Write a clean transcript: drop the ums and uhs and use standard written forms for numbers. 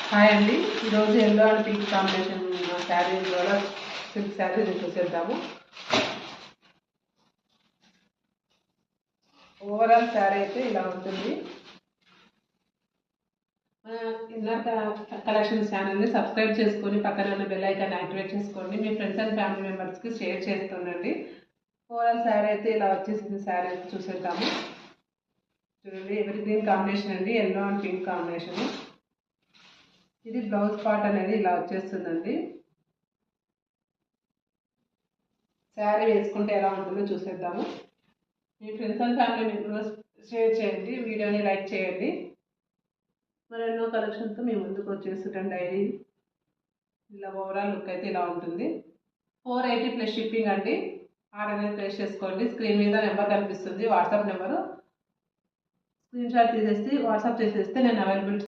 Hi అండి. ఈరోజు yellow and pink combination శారీలో సిల్క్ శారీ చూసేద్దాము. ఓవరాల్ శారీ అయితే ఇలా ఉంటుంది. ఇన్నర్ కలెక్షన్ ఛానల్ని సబ్స్క్రైబ్ చేసుకొని పక్కన ఉన్న బెల్ ఐకాన్ యాక్టివేట్ చేసుకోండి. మీ ఫ్రెండ్స్ అండ్ ఫ్యామిలీ మెంబర్స్కి షేర్ చేస్తుండండి. ఓవరాల్ శారీ అయితే ఇలా వచ్చేసింది. శారీ చూసేద్దాము. చూడండి, ఎవరి గ్రీన్ కాంబినేషన్ అండి, ఎల్లో అండ్ పింక్ కాంబినేషన్. ఇది బ్లౌజ్ పార్ట్ అనేది ఇలా వచ్చేస్తుందండి. శారీ వేసుకుంటే ఎలా ఉంటుందో చూసేద్దాము. మీ friends and family members share చేయండి, వీడియోని లైక్ చేయండి. మరెన్నో కలెక్షన్తో మీ ముందుకు వచ్చేస్తుంటాం డైలీ. ఇలా ఓవరాల్ లుక్ అయితే ఇలా ఉంటుంది. 480 ప్లస్ షిప్పింగ్ అండి. ఆర్డర్ అనేది ప్లేస్ చేసుకోండి. స్క్రీన్ మీద నెంబర్ కనిపిస్తుంది, వాట్సాప్ నెంబరు. స్క్రీన్ షాట్ తీసేసి వాట్సాప్ చేసేస్తే నేను అవైలబుల్